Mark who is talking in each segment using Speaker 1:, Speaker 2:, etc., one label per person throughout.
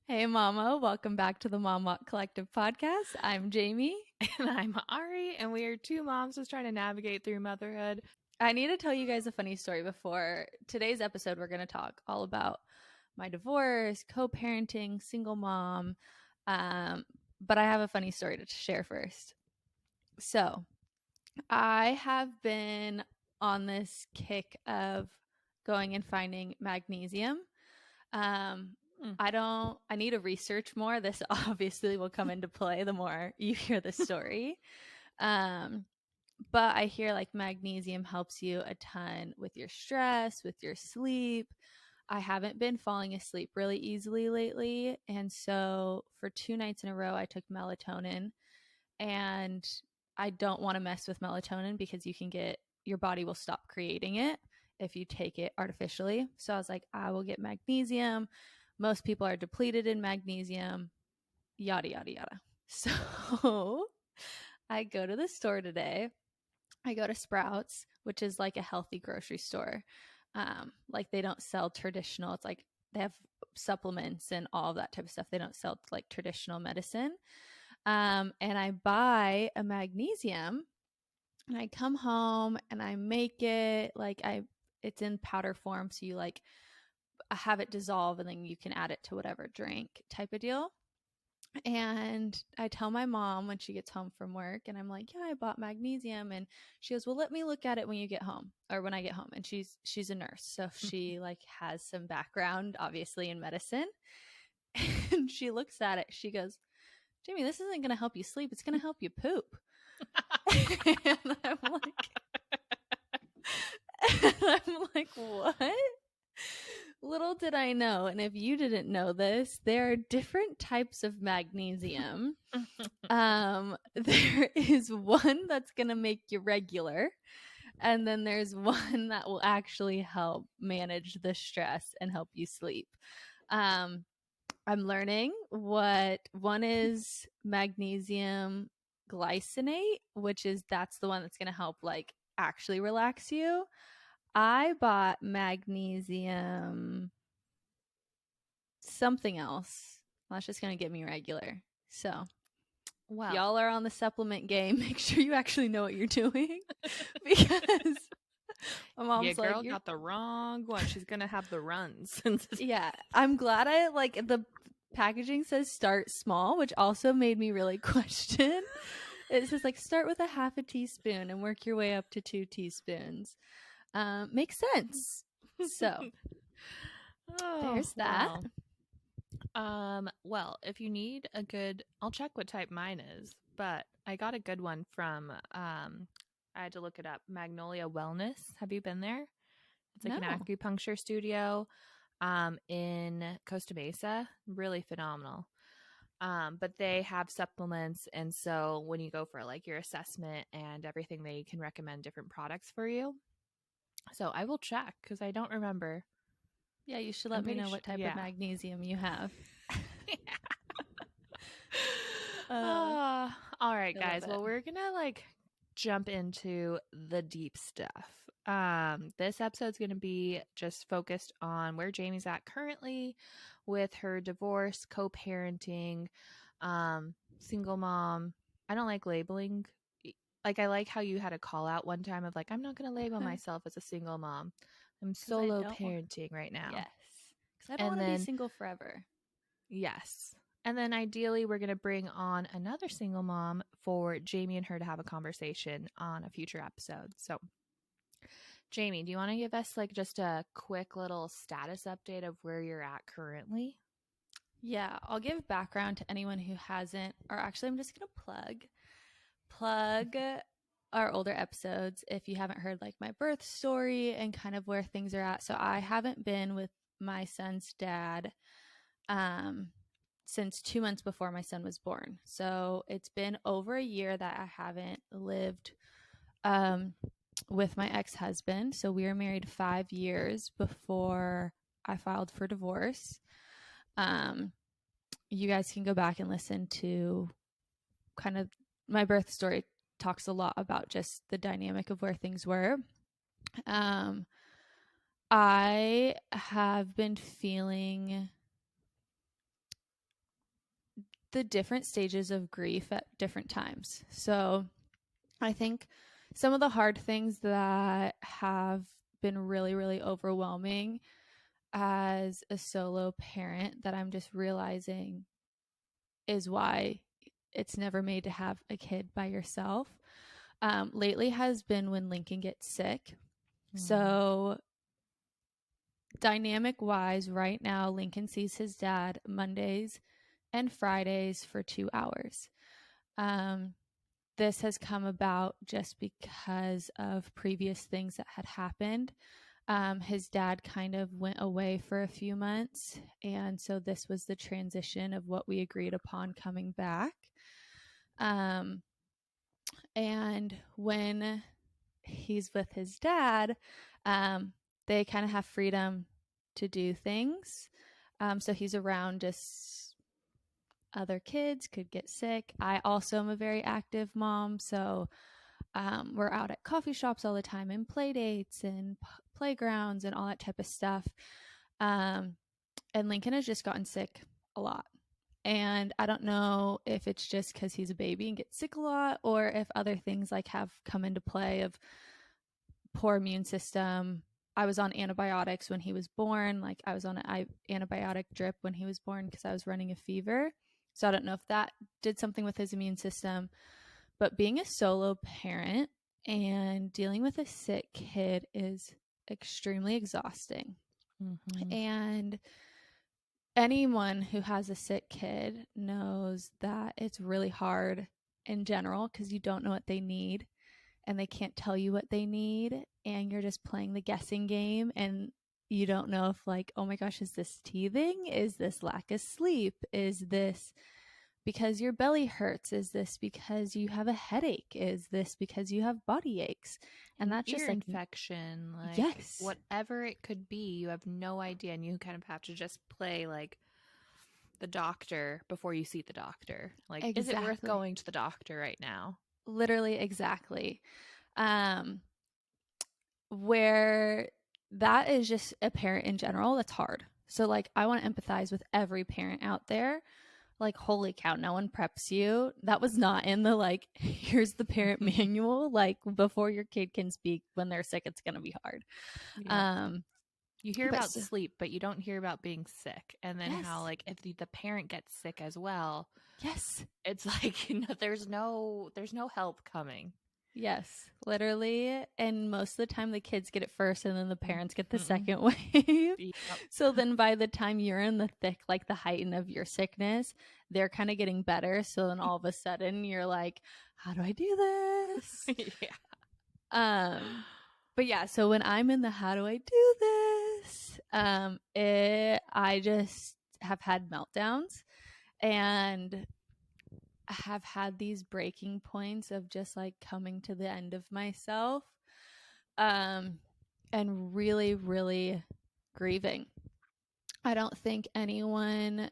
Speaker 1: Hey, Mama. Welcome back to the Mom Walk Collective podcast. I'm Jamie.
Speaker 2: And I'm Ari, and we are two moms just trying to navigate through motherhood.
Speaker 1: I need to tell you guys a funny story before today's episode. We're going to talk all about my divorce, co parenting, single mom. But I have a funny story to share first. So, I have been on this kick of going and finding magnesium. I need to research more. This obviously will come into play the more you hear the story. But I hear like magnesium helps you a ton with your stress, with your sleep. I haven't been falling asleep really easily lately. And so for 2 nights in a row, I took melatonin. And I don't want to mess with melatonin because your body will stop creating it if you take it artificially. So I was like, I will get magnesium. Most people are depleted in magnesium, yada, yada, yada. So I go to the store today. I go to Sprouts, which is like a healthy grocery store. Like they don't sell traditional. It's like they have supplements and all of that type of stuff. They don't sell like traditional medicine. And I buy a magnesium and I come home and I make it it's in powder form. So you like have it dissolve and then you can add it to whatever drink type of deal. And I tell my mom when she gets home from work, and I'm like, yeah, I bought magnesium. And she goes, well, let me look at it when you get home, or when I get home. And she's a nurse, so she like has some background obviously in medicine. And she looks at it, she goes, Jamie, this isn't going to help you sleep, it's going to help you poop. And I'm like, what? Little did I know, and if you didn't know this, there are different types of magnesium. There is one that's going to make you regular, and then there's one that will actually help manage the stress and help you sleep. I'm learning what one is: magnesium glycinate, that's the one that's going to help like actually relax you. I bought magnesium something else. That's just going to get me regular. So,
Speaker 2: Well,
Speaker 1: y'all are on the supplement game. Make sure you actually know what you're doing because my
Speaker 2: yeah,
Speaker 1: mom's
Speaker 2: girl
Speaker 1: like,
Speaker 2: got the wrong one. She's gonna have the runs.
Speaker 1: yeah, I'm glad I like the packaging says start small, which also made me really question. It says like start with a half a teaspoon and work your way up to 2 teaspoons. Makes sense. So there's that.
Speaker 2: Well. Well, if you need a good, I'll check what type mine is, but I got a good one from I had to look it up. Magnolia Wellness. Have you been there? It's like an
Speaker 1: No.
Speaker 2: acupuncture studio in Costa Mesa. Really phenomenal. But they have supplements, and so when you go for like your assessment and everything, they can recommend different products for you. So I will check because I don't remember.
Speaker 1: Yeah, you should
Speaker 2: I'm
Speaker 1: let me
Speaker 2: pretty
Speaker 1: know
Speaker 2: sure.
Speaker 1: what type of
Speaker 2: Yeah.
Speaker 1: magnesium you have.
Speaker 2: All right,
Speaker 1: I love
Speaker 2: guys.
Speaker 1: it.
Speaker 2: Well, we're gonna like jump into the deep stuff. This episode's gonna be just focused on where Jamie's at currently with her divorce, co-parenting, single mom. I don't like labeling. Like I like how you had a call out one time of like, I'm not gonna label myself as a single mom. I'm
Speaker 1: Because I
Speaker 2: solo
Speaker 1: don't want.
Speaker 2: parenting right now.
Speaker 1: Yes. Because I don't
Speaker 2: And
Speaker 1: want to be
Speaker 2: then
Speaker 1: single forever.
Speaker 2: yes. And then ideally, we're going to bring on another single mom for Jamie and her to have a conversation on a future episode. So, Jamie, do you want to give us like just a quick little status update of where you're at currently?
Speaker 1: Yeah, I'll give background to anyone who hasn't, or actually, I'm just going to plug our older episodes if you haven't heard like my birth story and kind of where things are at. So I haven't been with my son's dad um since 2 months before my son was born. So it's been over a year that I haven't lived um, with my ex husband. So we were married 5 years before I filed for divorce. Um, you guys can go back and listen to kind of my birth story, talks a lot about just the dynamic of where things were. Um, I have been feeling the different stages of grief at different times. So I think some of the hard things that have been really, really overwhelming as a solo parent that I'm just realizing is why it's never made to have a kid by yourself. Lately has been when Lincoln gets sick. So dynamic wise, right now, Lincoln sees his dad Mondays and Fridays for 2 hours. This has come about just because of previous things that had happened. His dad kind of went away for a few months, and so this was the transition of what we agreed upon coming back. And when he's with his dad, they kind of have freedom to do things. So he's around just other kids, could get sick. I also am a very active mom, so we're out at coffee shops all the time and play dates and playgrounds and all that type of stuff. And Lincoln has just gotten sick a lot. And I don't know if it's just because he's a baby and gets sick a lot, or if other things like have come into play of poor immune system. I was on antibiotics when he was born. Like I was on an antibiotic drip when he was born because I was running a fever. So I don't know if that did something with his immune system. But being a solo parent and dealing with a sick kid is extremely exhausting.
Speaker 2: Mm-hmm.
Speaker 1: And anyone who has a sick kid knows that it's really hard in general because you don't know what they need and they can't tell you what they need, and you're just playing the guessing game, and you don't know if like, oh my gosh, is this teething? Is this lack of sleep? Is this because your belly hurts? Is this because you have a headache? Is this because you have body aches? And that's
Speaker 2: ear
Speaker 1: just like
Speaker 2: infection, like
Speaker 1: yes,
Speaker 2: whatever it could be, you have no idea, and you kind of have to just play like the doctor before you see the doctor. Like, is it worth
Speaker 1: exactly.
Speaker 2: going to the doctor right now?
Speaker 1: Literally, exactly. Where that is just a parent in general, that's hard. So like I want to empathize with every parent out there. Like, holy cow, no one preps you. That was not in the like, here's the parent manual. Like before your kid can speak when they're sick, it's gonna be hard.
Speaker 2: Yeah. You hear about
Speaker 1: So,
Speaker 2: sleep, but you don't hear about being sick. And then
Speaker 1: yes,
Speaker 2: how like if the parent gets sick as well,
Speaker 1: yes,
Speaker 2: it's like, there's no help coming.
Speaker 1: yes, literally. And most of the time the kids get it first and then the parents get the
Speaker 2: Mm-mm.
Speaker 1: second wave.
Speaker 2: Yep.
Speaker 1: So then by the time you're in the thick, like the height of your sickness, they're kind of getting better. So then all of a sudden you're like, how do I do this?
Speaker 2: Yeah.
Speaker 1: But yeah, so when I'm in the how do I do this, I just have had meltdowns and have had these breaking points of just like coming to the end of myself, and really, really grieving. I don't think anyone,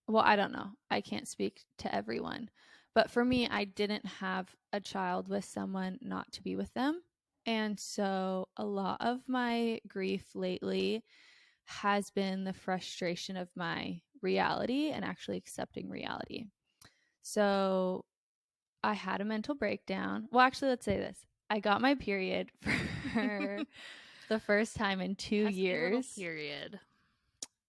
Speaker 1: well, I don't know. I can't speak to everyone. But for me, I didn't have a child with someone not to be with them. And so a lot of my grief lately has been the frustration of my reality and actually accepting reality. So I had a mental breakdown. Well, actually, let's say this. I got my period for the first time in 2 years.
Speaker 2: Period.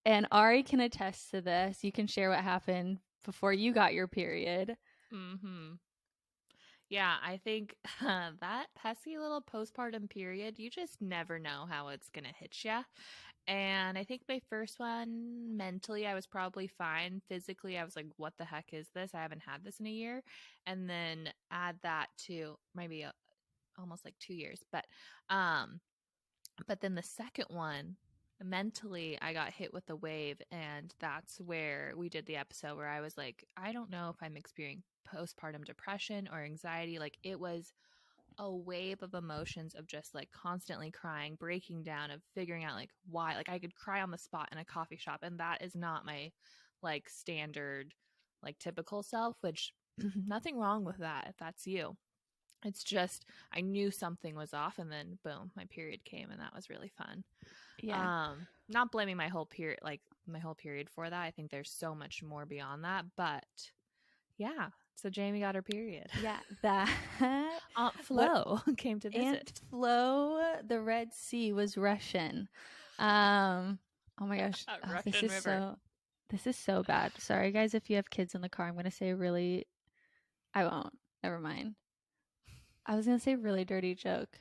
Speaker 1: And Ari can attest to this. You can share what happened before you got your period.
Speaker 2: Mm-hmm. Yeah, I think that pesky little postpartum period, you just never know how it's going to hit you. And I think my first one, mentally, I was probably fine. Physically, I was like, what the heck is this? I haven't had this in a year. And then add that to maybe almost like 2 years. But then the second one, mentally, I got hit with a wave. And that's where we did the episode where I was like, I don't know if I'm experiencing postpartum depression or anxiety. Like it was a wave of emotions of just like constantly crying, breaking down, of figuring out like why. Like I could cry on the spot in a coffee shop, and that is not my like standard, like typical self, which nothing wrong with that if that's you. It's just I knew something was off, and then boom, my period came, and that was really fun.
Speaker 1: Yeah.
Speaker 2: Not blaming my whole period, like my whole period for that. I think there's so much more beyond that. But yeah, so Jamie got her period.
Speaker 1: Yeah, that
Speaker 2: Aunt Flo came to visit.
Speaker 1: Aunt Flo, the Red Sea was Russian. Oh my gosh, this is so bad. Sorry guys, if you have kids in the car, I'm gonna say I won't. Never mind. I was gonna say really dirty joke.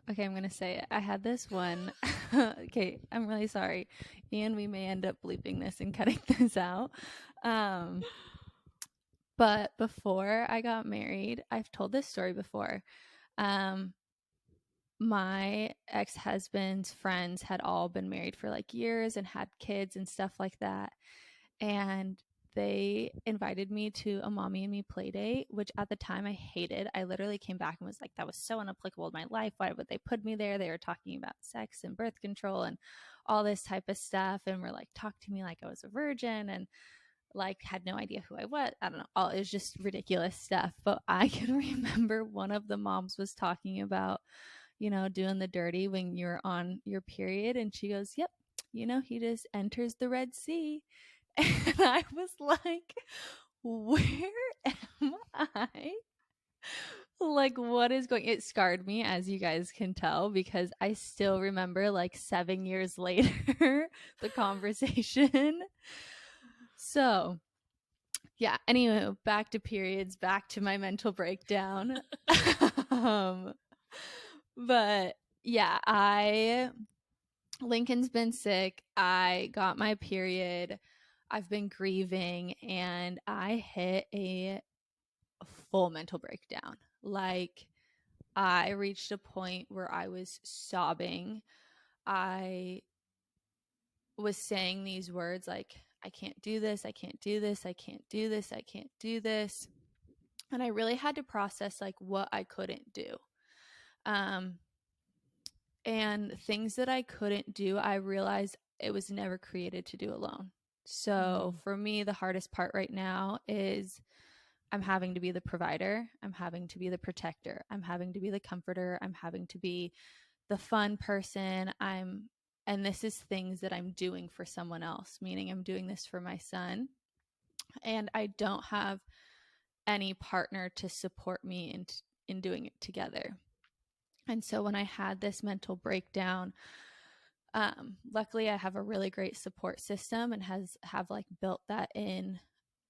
Speaker 1: Okay, I'm gonna say it. I had this one. Okay, I'm really sorry, and we may end up bleeping this and cutting this out. But before I got married, I've told this story before. My ex-husband's friends had all been married for like years and had kids and stuff like that. And they invited me to a mommy and me play date, which at the time I hated. I literally came back and was like, that was so inapplicable to my life. Why would they put me there? They were talking about sex and birth control and all this type of stuff. And were like, talk to me like I was a virgin and like had no idea who I was. I don't know. It was just ridiculous stuff. But I can remember one of the moms was talking about, doing the dirty when you're on your period. And she goes, yep, he just enters the Red Sea. And I was like, where am I? Like, what is going? It scarred me, as you guys can tell, because I still remember like 7 years later the conversation. So yeah, anyway, back to periods, back to my mental breakdown. But yeah, Lincoln's been sick. I got my period. I've been grieving, and I hit a full mental breakdown. Like, I reached a point where I was sobbing. I was saying these words like, I can't do this, I can't do this, I can't do this, I can't do this. And I really had to process like what I couldn't do. And things that I couldn't do, I realized it was never created to do alone. So for me, the hardest part right now is I'm having to be the provider. I'm having to be the protector. I'm having to be the comforter. I'm having to be the fun person. And this is things that I'm doing for someone else, meaning I'm doing this for my son. And I don't have any partner to support me in doing it together. And so when I had this mental breakdown, luckily I have a really great support system and have like built that in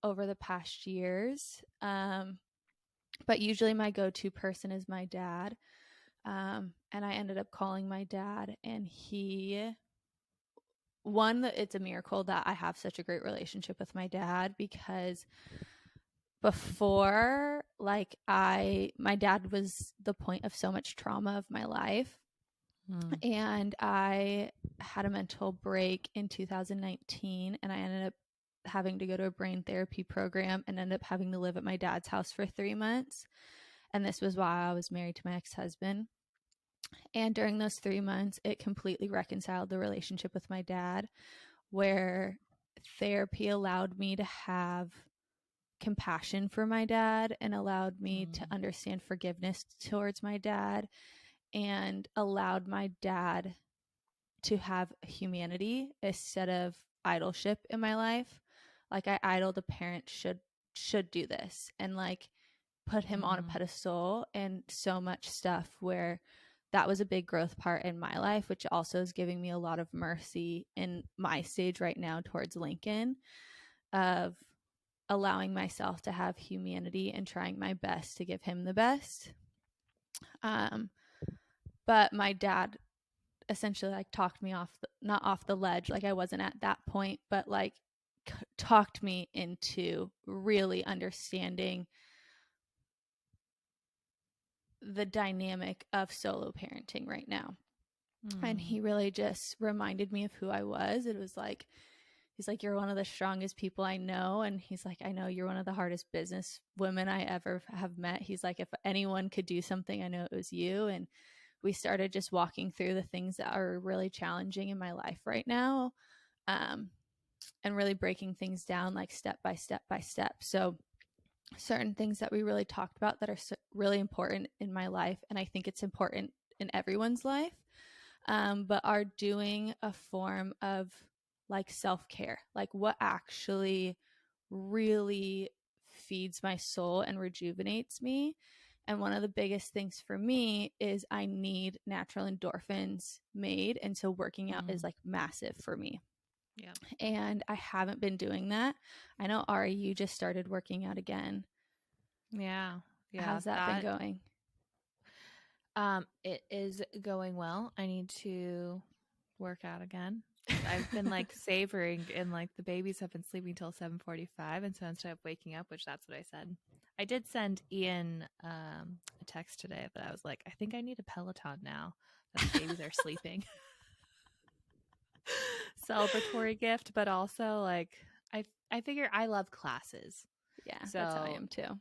Speaker 1: over the past years. But usually my go-to person is my dad. And I ended up calling my dad, and it's a miracle that I have such a great relationship with my dad, because before, like, my dad was the point of so much trauma of my life. And I had a mental break in 2019, and I ended up having to go to a brain therapy program and ended up having to live at my dad's house for 3 months. And this was while I was married to my ex-husband. And during those 3 months, it completely reconciled the relationship with my dad, where therapy allowed me to have compassion for my dad and allowed me to understand forgiveness towards my dad, and allowed my dad to have humanity instead of idolship in my life. Like, I idled a parent should do this, and like put him on a pedestal, and so much stuff where that was a big growth part in my life, which also is giving me a lot of mercy in my stage right now towards Lincoln, of allowing myself to have humanity and trying my best to give him the best. But my dad essentially like talked me not off the ledge, like I wasn't at that point, but like talked me into really understanding the dynamic of solo parenting right now. And he really just reminded me of who I was. It was like, he's like, you're one of the strongest people I know. And he's like, I know you're one of the hardest business women I ever have met. He's like, if anyone could do something, I know it was you. And we started just walking through the things that are really challenging in my life right now, and really breaking things down like step by step by step. So certain things that we really talked about that are really important in my life, and I think it's important in everyone's life, but are doing a form of like self-care, like what actually really feeds my soul and rejuvenates me. And one of the biggest things for me is I need natural endorphins made. And so working out is like massive for me.
Speaker 2: Yeah.
Speaker 1: And I haven't been doing that. I know, Ari, you just started working out again.
Speaker 2: Yeah.
Speaker 1: How's that been going?
Speaker 2: It is going well. I need to work out again. I've been like savoring, and like the babies have been sleeping till 7:45, and so instead of waking up, which that's what I said, I did send Ian a text today, but I was like, I think I need a Peloton now that the babies are sleeping. Celebratory gift, but also like I figure I love classes.
Speaker 1: Yeah,
Speaker 2: So
Speaker 1: that's how I am too.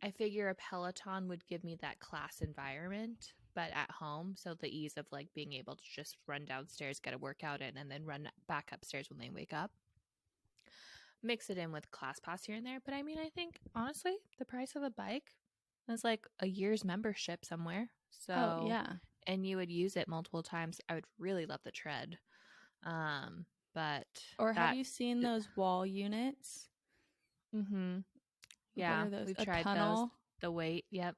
Speaker 2: I figure a Peloton would give me that class environment, but at home. So the ease of like being able to just run downstairs, get a workout in, and then run back upstairs when they wake up. Mix it in with class pass here and there. But I mean, I think honestly, the price of a bike is like a year's membership somewhere. So,
Speaker 1: oh, yeah.
Speaker 2: And you would use it multiple times. I would really love the tread. But
Speaker 1: or have you seen those wall units?
Speaker 2: Mm-hmm.
Speaker 1: What
Speaker 2: Yeah,
Speaker 1: are those?
Speaker 2: we've
Speaker 1: A
Speaker 2: tried
Speaker 1: tunnel?
Speaker 2: those. The weight, yep.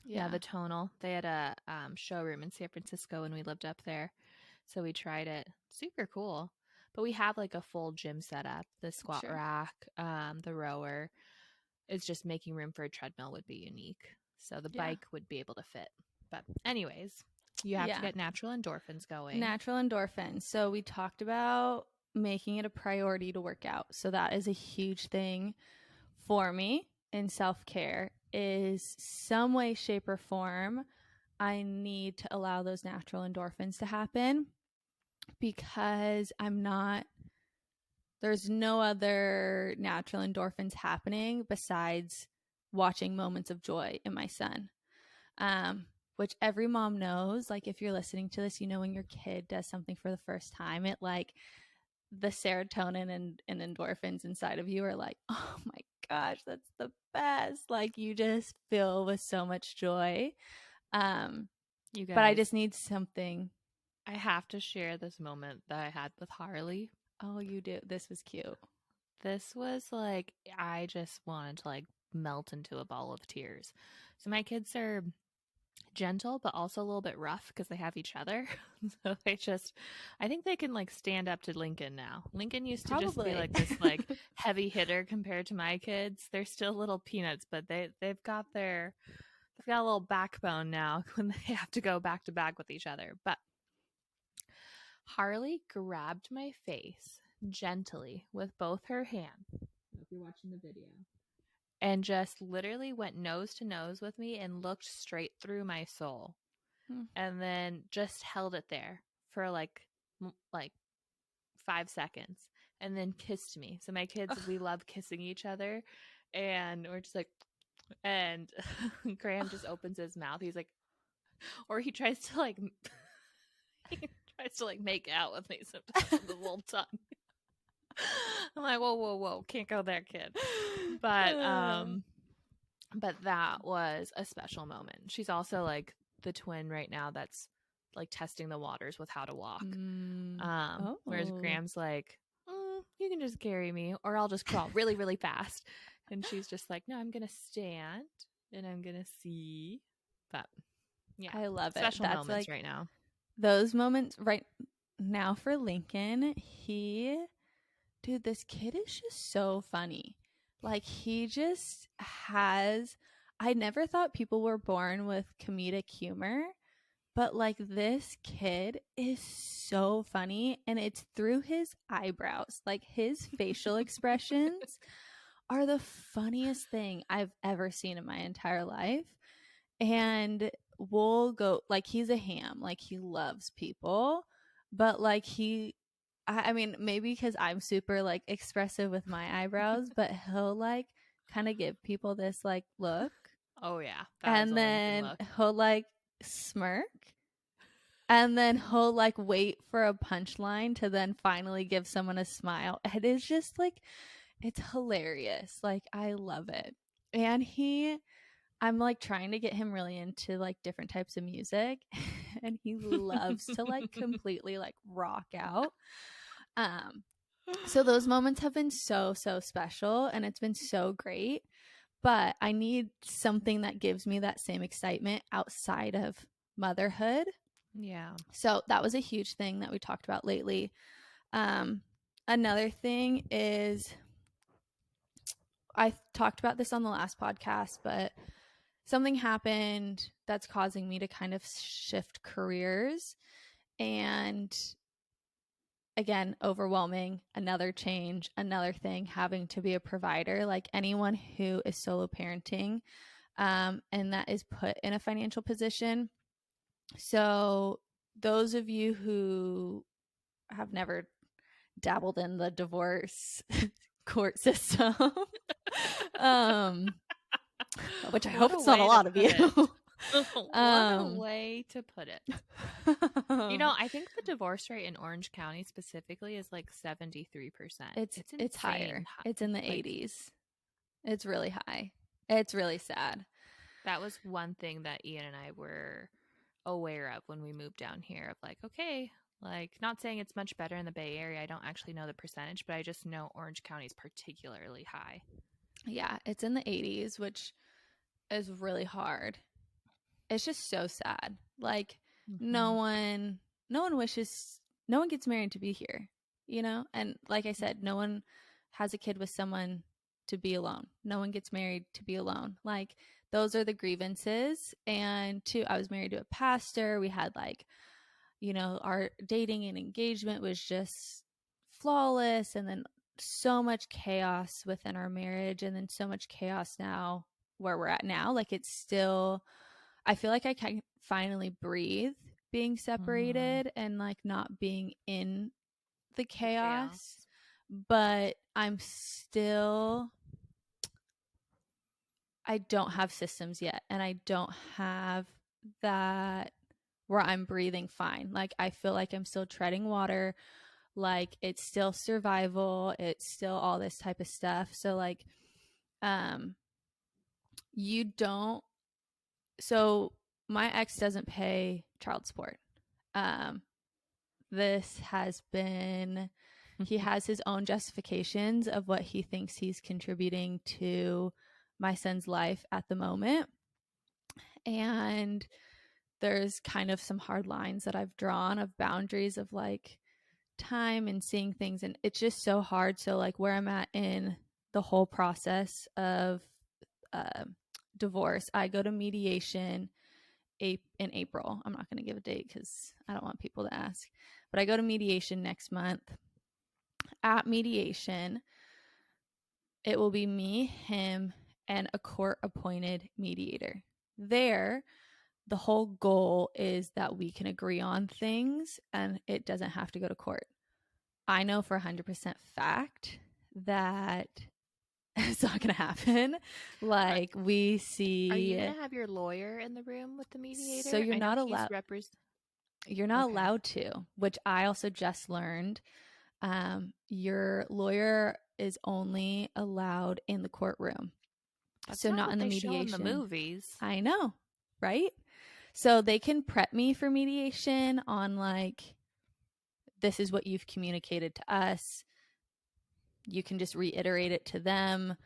Speaker 2: Yeah, the tonal. They had a showroom in San Francisco when we lived up there. So we tried it. Super cool. But we have like a full gym setup, the squat
Speaker 1: Sure.
Speaker 2: rack, the rower. It's just making room for a treadmill would be unique. So the bike would be able to fit. But anyways, you have to get natural endorphins going.
Speaker 1: Natural endorphins. So we talked about making it a priority to work out. So that is a huge thing for me in self-care, is some way, shape, or form I need to allow those natural endorphins to happen, because there's no other natural endorphins happening besides watching moments of joy in my son. Which every mom knows. Like, if you're listening to this, you know, when your kid does something for the first time, it like the serotonin and endorphins inside of you are like, oh my gosh, that's the best. Like, you just fill with so much joy.
Speaker 2: You guys,
Speaker 1: but I just need something.
Speaker 2: I have to share this moment that I had with Harley.
Speaker 1: Oh, you do? This was cute.
Speaker 2: This was like, I just wanted to like melt into a ball of tears. So my kids are gentle, but also a little bit rough because they have each other. So I think they can like stand up to Lincoln now. Lincoln used to just be like this like heavy hitter compared to my kids. They're still little peanuts, but they've got a little backbone now when they have to go back to back with each other. But Harley grabbed my face gently with both her hands. If you're watching the video. And just literally went nose to nose with me and looked straight through my soul. And then just held it there for like 5 seconds and then kissed me. So my kids, we love kissing each other, and we're just like, and Graham just opens his mouth. He's like, or he tries to like, make out with me sometimes with a little tongue. I'm like, whoa, can't go there, kid. But that was a special moment. She's also like the twin right now that's like testing the waters with how to walk. Whereas Graham's like, you can just carry me, or I'll just crawl really, really fast. And she's just like, no, I'm gonna stand and I'm gonna see. But yeah,
Speaker 1: I love it.
Speaker 2: Special moments like, right now.
Speaker 1: Those moments right now for Lincoln, dude, this kid is just so funny. Like, he just has, I never thought people were born with comedic humor, but like, this kid is so funny, and it's through his eyebrows. Like, his facial expressions are the funniest thing I've ever seen in my entire life. And we'll go, like, he's a ham, like, he loves people, but like, I mean, maybe because I'm super like expressive with my eyebrows, but he'll like kind of give people this like look.
Speaker 2: Oh yeah.
Speaker 1: And then he'll like smirk, and then he'll like wait for a punchline to then finally give someone a smile. It is just like, it's hilarious. Like, I love it. And I'm like trying to get him really into like different types of music and he loves to like completely like rock out. So those moments have been so special and it's been so great, but I need something that gives me that same excitement outside of motherhood.
Speaker 2: Yeah.
Speaker 1: So that was a huge thing that we talked about lately. Another thing is, I talked about this on the last podcast, but something happened that's causing me to kind of shift careers. And again, overwhelming, another change, another thing, having to be a provider. Like anyone who is solo parenting, and that is put in a financial position. So, those of you who have never dabbled in the divorce court system, which I hope it's not a lot of you.
Speaker 2: What a way to put it. You know, I think the divorce rate in Orange County specifically is like 73%.
Speaker 1: It's higher. It's in the 80s. It's really high. It's really sad.
Speaker 2: That was one thing that Ian and I were aware of when we moved down here, of like, okay, like, not saying it's much better in the Bay Area. I don't actually know the percentage, but I just know Orange County is particularly high.
Speaker 1: Yeah, it's in the 80s, which is really hard. It's just so sad. Like, no one gets married to be here, you know? And like I said, no one has a kid with someone to be alone. No one gets married to be alone. Like, those are the grievances. And two, I was married to a pastor. We had like, you know, our dating and engagement was just flawless, and then so much chaos within our marriage, and then so much chaos now where we're at now. Like, it's still, I feel like I can finally breathe being separated and like not being in the chaos. But I'm still, I don't have systems yet, and I don't have that where I'm breathing fine. Like, I feel like I'm still treading water. Like, it's still survival. It's still all this type of stuff. So like, you don't, so my ex doesn't pay child support. This has been, he has his own justifications of what he thinks he's contributing to my son's life at the moment. And there's kind of some hard lines that I've drawn of boundaries of like time and seeing things. And it's just so hard. So, like, where I'm at in the whole process of divorce, I go to mediation in April. I'm not going to give a date because I don't want people to ask. But I go to mediation next month. At mediation, it will be me, him, and a court appointed mediator. There, the whole goal is that we can agree on things and it doesn't have to go to court. I know for 100% fact that it's not going to happen. Like, we see.
Speaker 2: Are you going to have your lawyer in the room with the mediator?
Speaker 1: So you're not allowed. You're not
Speaker 2: Okay.
Speaker 1: allowed to, which I also just learned. Your lawyer is only allowed in the courtroom.
Speaker 2: That's
Speaker 1: so
Speaker 2: not
Speaker 1: in the
Speaker 2: they
Speaker 1: mediation.
Speaker 2: show in the movies.
Speaker 1: I know, right? So they can prep me for mediation on like, this is what you've communicated to us. You can just reiterate it to them,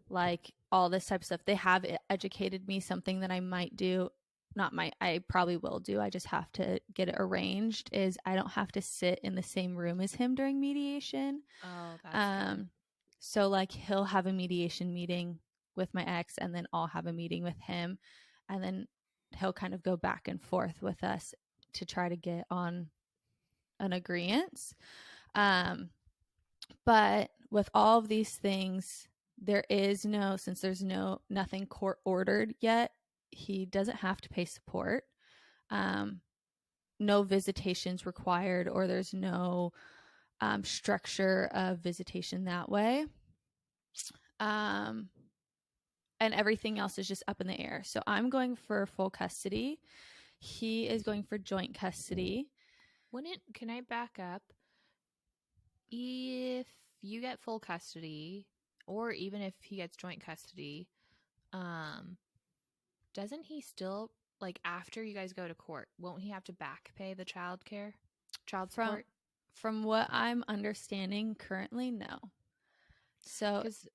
Speaker 1: like all this type of stuff. They have educated me. Something that I might do, I probably will do, I just have to get it arranged, is I don't have to sit in the same room as him during mediation.
Speaker 2: Oh, that's good.
Speaker 1: So like, he'll have a mediation meeting with my ex, and then I'll have a meeting with him, and then he'll kind of go back and forth with us to try to get on an agreement. But with all of these things, there is no, since there's nothing court ordered yet, he doesn't have to pay support. No visitations required, or there's no structure of visitation that way. And everything else is just up in the air. So I'm going for full custody. He is going for joint custody.
Speaker 2: Can I back up? If you get full custody, or even if he gets joint custody, doesn't he still, like, after you guys go to court, won't he have to back pay the child
Speaker 1: From
Speaker 2: support?
Speaker 1: from what I'm understanding currently, no. So
Speaker 2: Because,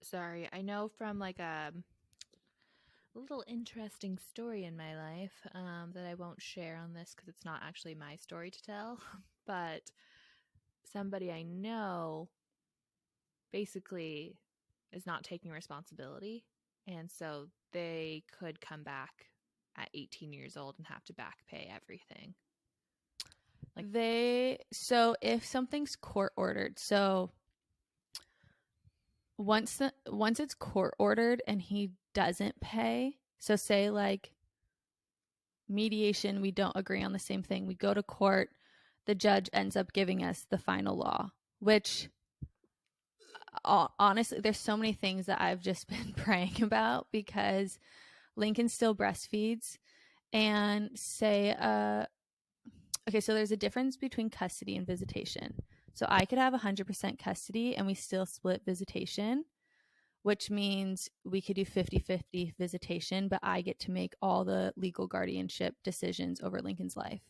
Speaker 2: sorry, I know from like a little interesting story in my life that I won't share on this because it's not actually my story to tell, but somebody I know basically is not taking responsibility. And so they could come back at 18 years old and have to back pay everything.
Speaker 1: so if something's court ordered, so once it's court ordered and he doesn't pay, so say like mediation, we don't agree on the same thing, we go to court, the judge ends up giving us the final law, which honestly, there's so many things that I've just been praying about because Lincoln still breastfeeds. And say, okay, so there's a difference between custody and visitation. So I could have 100% custody and we still split visitation, which means we could do 50-50 visitation, but I get to make all the legal guardianship decisions over Lincoln's life.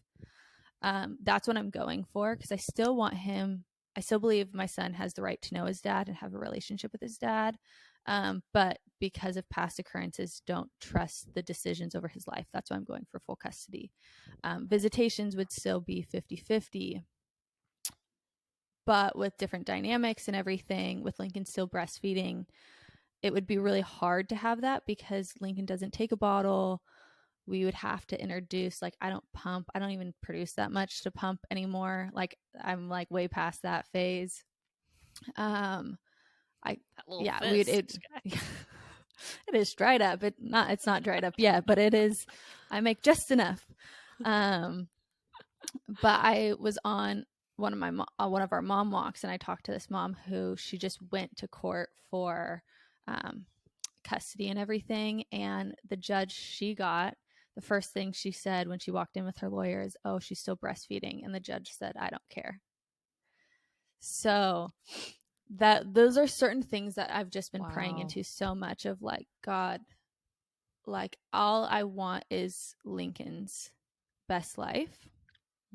Speaker 1: That's what I'm going for because I still want him. I still believe my son has the right to know his dad and have a relationship with his dad. But because of past occurrences, don't trust the decisions over his life. That's why I'm going for full custody. Visitations would still be 50-50, but with different dynamics and everything, with Lincoln still breastfeeding, it would be really hard to have that because Lincoln doesn't take a bottle. We would have to introduce, like, I don't pump. I don't even produce that much to pump anymore. Like, I'm like way past that phase. It is dried up. It's not dried up yet, but it is. I make just enough. But I was on one of our mom walks, and I talked to this mom who she just went to court for custody and everything, and the judge she got, the first thing she said when she walked in with her lawyer is, "Oh, she's still breastfeeding," and the judge said, "I don't care." So those are certain things that I've just been praying into so much of, like, God, like, all I want is Lincoln's best life.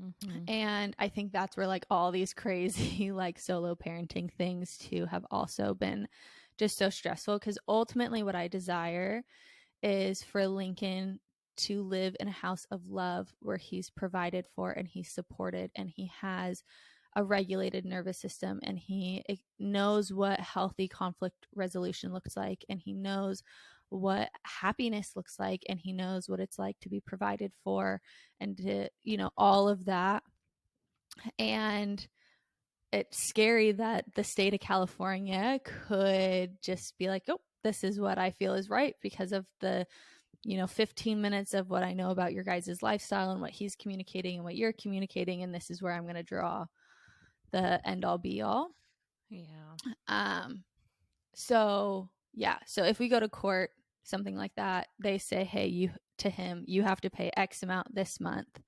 Speaker 1: Mm-hmm. And I think that's where, like, all these crazy like solo parenting things too have also been just so stressful, because ultimately what I desire is for Lincoln to live in a house of love where he's provided for and he's supported and he has a regulated nervous system and he knows what healthy conflict resolution looks like, and he knows what happiness looks like, and he knows what it's like to be provided for, and to, all of that. And it's scary that the state of California could just be like, "Oh, this is what I feel is right," because of the 15 minutes of what I know about your guys' lifestyle and what he's communicating and what you're communicating, and this is where I'm going to draw the end all be all.
Speaker 2: Yeah.
Speaker 1: So if we go to court, something like that, they say, "Hey, you have to pay X amount this month,"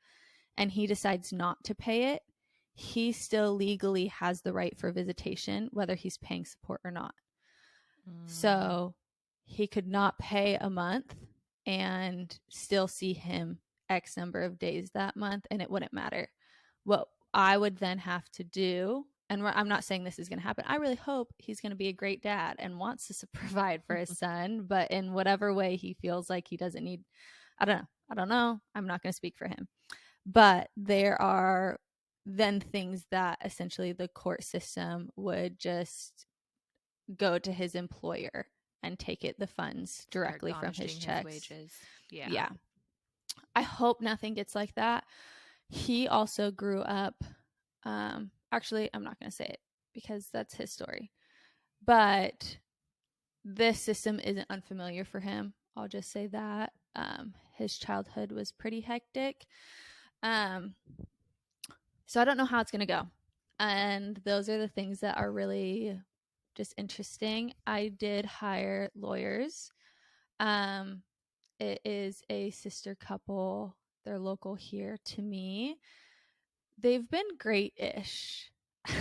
Speaker 1: and he decides not to pay it, he still legally has the right for visitation, whether he's paying support or not. So he could not pay a month and still see him X number of days that month, and it wouldn't matter. What I would then have to do, and I'm not saying this is going to happen, I really hope he's going to be a great dad and wants to provide for his son, but in whatever way he feels like he doesn't need, I don't know. I'm not going to speak for him. But there are then things that essentially the court system would just go to his employer and take the funds directly from his checks.
Speaker 2: Wages.
Speaker 1: Yeah. I hope nothing gets like that. He also grew up, actually, I'm not going to say it because that's his story, but this system isn't unfamiliar for him. I'll just say that. His childhood was pretty hectic. So I don't know how it's going to go. And those are the things that are really just interesting. I did hire lawyers. It is a sister couple. They're local here to me. They've been great-ish.
Speaker 2: Wait,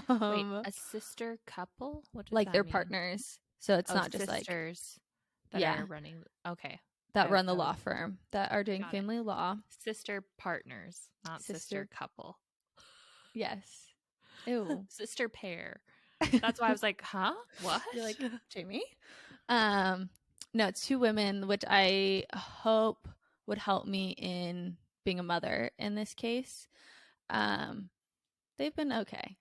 Speaker 2: a sister couple? What does
Speaker 1: like
Speaker 2: that
Speaker 1: they're
Speaker 2: mean?
Speaker 1: partners. So it's not just
Speaker 2: sisters
Speaker 1: like
Speaker 2: that are running. Okay.
Speaker 1: that run the law firm that are doing
Speaker 2: Got
Speaker 1: family law.
Speaker 2: Sister partners, not sister couple.
Speaker 1: Yes. Ew.
Speaker 2: Sister pair. That's why I was like, huh? What?
Speaker 1: You're like, Jamie? No, it's two women, which I hope would help me in being a mother in this case. They've been okay.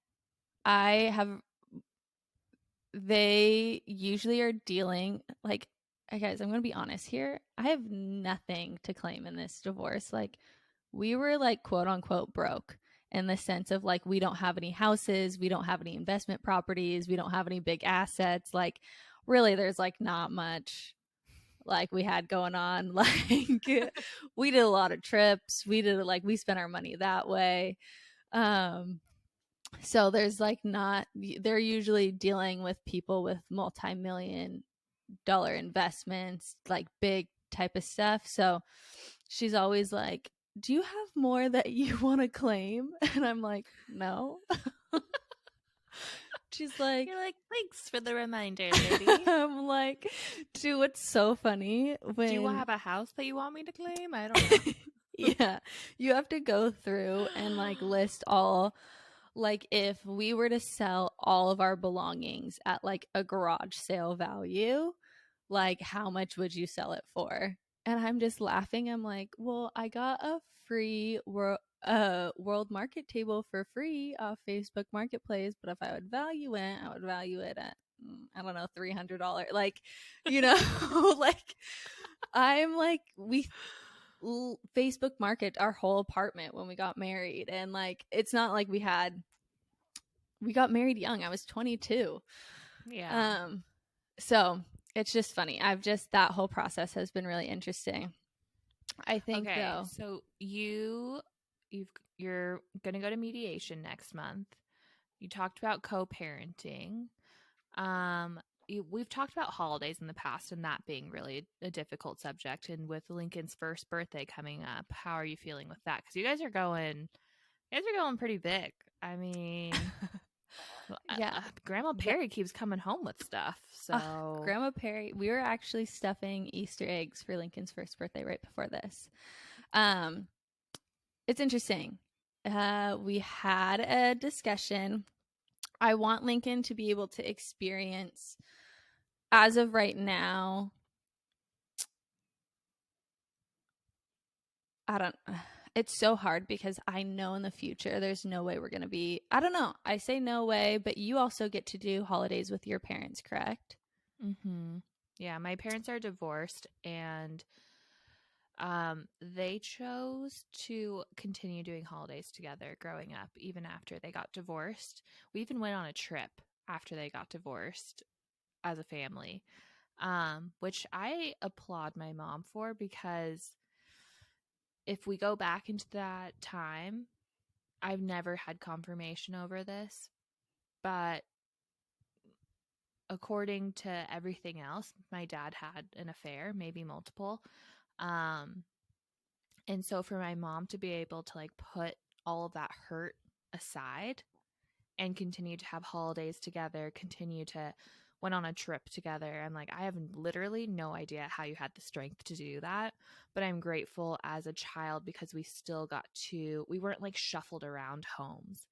Speaker 1: They usually are dealing, like, guys, I'm going to be honest here. I have nothing to claim in this divorce. Like, we were like, quote unquote, broke in the sense of like, we don't have any houses, we don't have any investment properties, we don't have any big assets. Like, really, there's like not much like we had going on. Like, we did a lot of trips. We spent our money that way. So there's like they're usually dealing with people with multi-million-dollar investments, like big type of stuff. So she's always like, do you have more that you want to claim? And I'm like, no. She's like,
Speaker 2: you're like, thanks for the reminder, lady.
Speaker 1: I'm like, dude, what's so funny when
Speaker 2: do you have a house that you want me to claim? I don't know.
Speaker 1: Yeah, you have to go through and like list all, like, if we were to sell all of our belongings at like a garage sale value, like how much would you sell it for? And I'm just laughing. I'm like, well, I got a free world market table for free off Facebook Marketplace, but if I would value it, I would value it at, I don't know, $300. Like, like, I'm like, Facebook Market our whole apartment when we got married, and like, it's not like we got married young. I was 22.
Speaker 2: Yeah.
Speaker 1: So it's just funny. That whole process has been really interesting. I think though.
Speaker 2: So you're gonna go to mediation next month. You talked about co-parenting. We've talked about holidays in the past and that being really a difficult subject. And with Lincoln's first birthday coming up, how are you feeling with that? Because you guys are going pretty big. I mean,
Speaker 1: yeah,
Speaker 2: Grandma Perry keeps coming home with stuff. So
Speaker 1: Grandma Perry, we were actually stuffing Easter eggs for Lincoln's first birthday right before this. It's interesting. We had a discussion. I want Lincoln to be able to experience, as of right now, it's so hard because I know in the future there's no way we're going to be, I don't know. I say no way, but you also get to do holidays with your parents, correct?
Speaker 2: Mm-hmm. Yeah, my parents are divorced, and they chose to continue doing holidays together growing up, even after they got divorced. We even went on a trip after they got divorced as a family, which I applaud my mom for, because if we go back into that time, I've never had confirmation over this, but according to everything else, my dad had an affair, maybe multiple. And so for my mom to be able to like put all of that hurt aside and continue to have holidays together, continue to went on a trip together. I'm like, I have literally no idea how you had the strength to do that, but I'm grateful as a child because we weren't like shuffled around homes.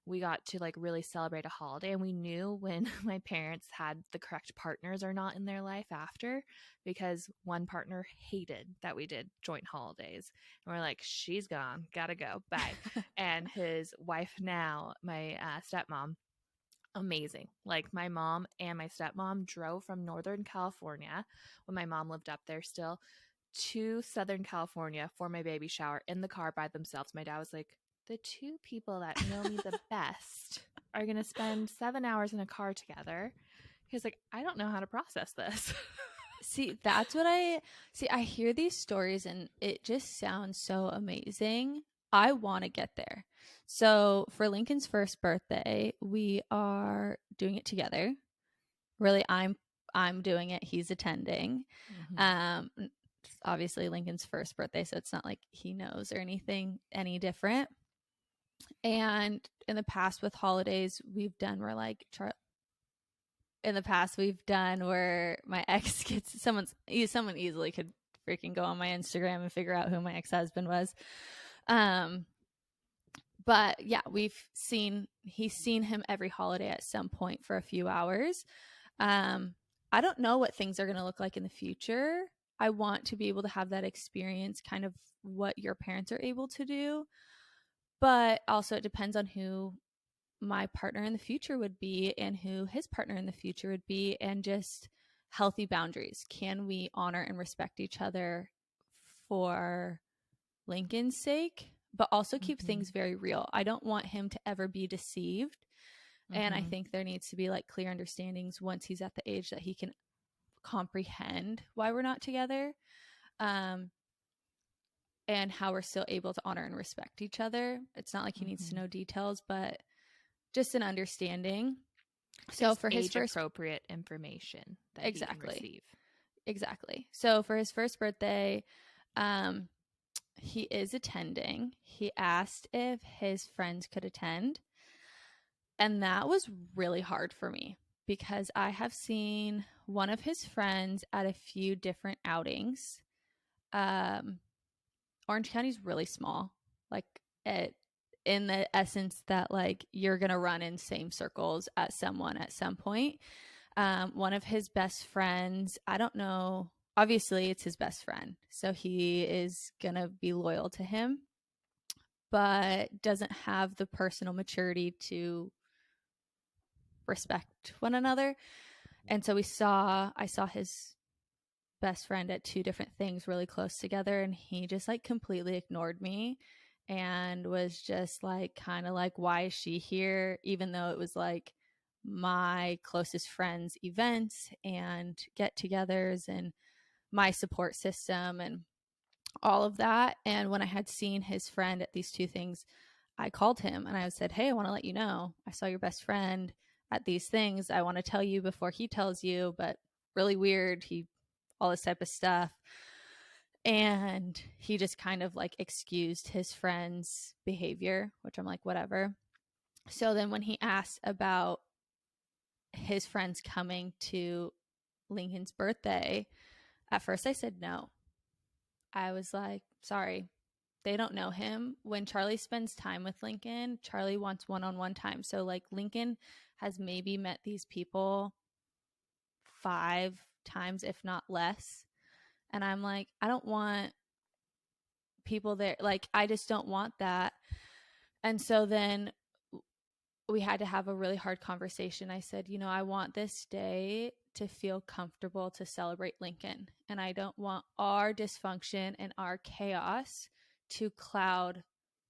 Speaker 2: We got to like really celebrate a holiday, and we knew when my parents had the correct partners or not in their life after, because one partner hated that we did joint holidays, and we're like, she's gone, gotta go, bye. And his wife now, my stepmom, amazing. Like, my mom and my stepmom drove from Northern California when my mom lived up there still to Southern California for my baby shower in the car by themselves. My dad was like, the two people that know me the best are going to spend 7 hours in a car together. He's like, I don't know how to process this.
Speaker 1: See, that's what I hear these stories and it just sounds so amazing. I want to get there. So for Lincoln's first birthday, we are doing it together. Really, I'm doing it. He's attending. Mm-hmm. Obviously Lincoln's first birthday, so it's not like he knows or anything any different. And in the past with holidays we've done, we're like, in the past we've done where my ex gets someone easily could freaking go on my Instagram and figure out who my ex-husband was. But yeah, he's seen him every holiday at some point for a few hours. I don't know what things are going to look like in the future. I want to be able to have that experience, kind of what your parents are able to do. But also, it depends on who my partner in the future would be and who his partner in the future would be, and just healthy boundaries. Can we honor and respect each other for Lincoln's sake, but also keep things very real? I don't want him to ever be deceived. And I think there needs to be like clear understandings once he's at the age that he can comprehend why we're not together, and how we're still able to honor and respect each other. It's not like he needs to know details, but just an understanding. So
Speaker 2: just
Speaker 1: for his
Speaker 2: age
Speaker 1: first
Speaker 2: appropriate information that he can receive.
Speaker 1: Exactly. So for his first birthday, he is attending. He asked if his friends could attend. And that was really hard for me because I have seen one of his friends at a few different outings. Orange County's really small, like in the essence that like you're gonna run in same circles at someone at some point. One of his best friends, I don't know, obviously it's his best friend, so he is gonna be loyal to him, but doesn't have the personal maturity to respect one another. And so I saw his best friend at two different things really close together, and he just like completely ignored me and was just like kind of like, why is she here, even though it was like my closest friends events and get-togethers and my support system and all of that. And when I had seen his friend at these two things, I called him and I said, hey, I want to let you know I saw your best friend at these things. I want to tell you before he tells you, but really weird. All this type of stuff. And he just kind of like excused his friend's behavior, which I'm like, whatever. So then when he asked about his friends coming to Lincoln's birthday, at first I said no. I was like, sorry, they don't know him. When Charlie spends time with Lincoln, Charlie wants one-on-one time. So like Lincoln has maybe met these people 5 times, if not less. And I'm like, I don't want people there. Like, I just don't want that. And so then we had to have a really hard conversation. I said, I want this day to feel comfortable to celebrate Lincoln. And I don't want our dysfunction and our chaos to cloud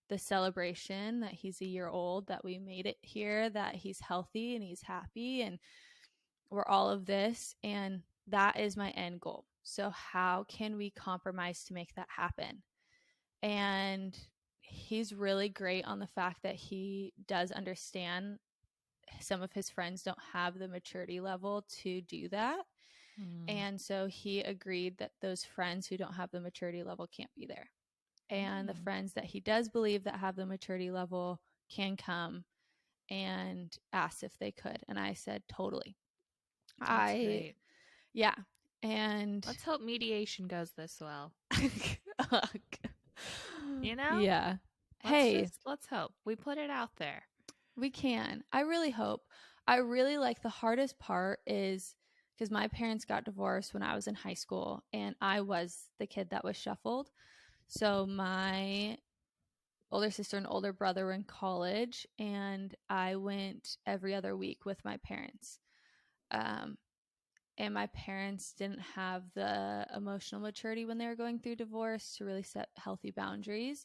Speaker 1: the celebration that he's a year old, that we made it here, that he's healthy and he's happy and we're all of this. And that is my end goal. So how can we compromise to make that happen? And he's really great on the fact that he does understand some of his friends don't have the maturity level to do that. And so he agreed that those friends who don't have the maturity level can't be there. And the friends that he does believe that have the maturity level can come, and asked if they could. And I said, totally.
Speaker 2: That's great.
Speaker 1: Yeah. And
Speaker 2: let's hope mediation goes this well.
Speaker 1: Yeah.
Speaker 2: Let's hope. We put it out there.
Speaker 1: We can. I really hope. I really like, the hardest part is because my parents got divorced when I was in high school and I was the kid that was shuffled. So my older sister and older brother were in college and I went every other week with my parents. And my parents didn't have the emotional maturity when they were going through divorce to really set healthy boundaries.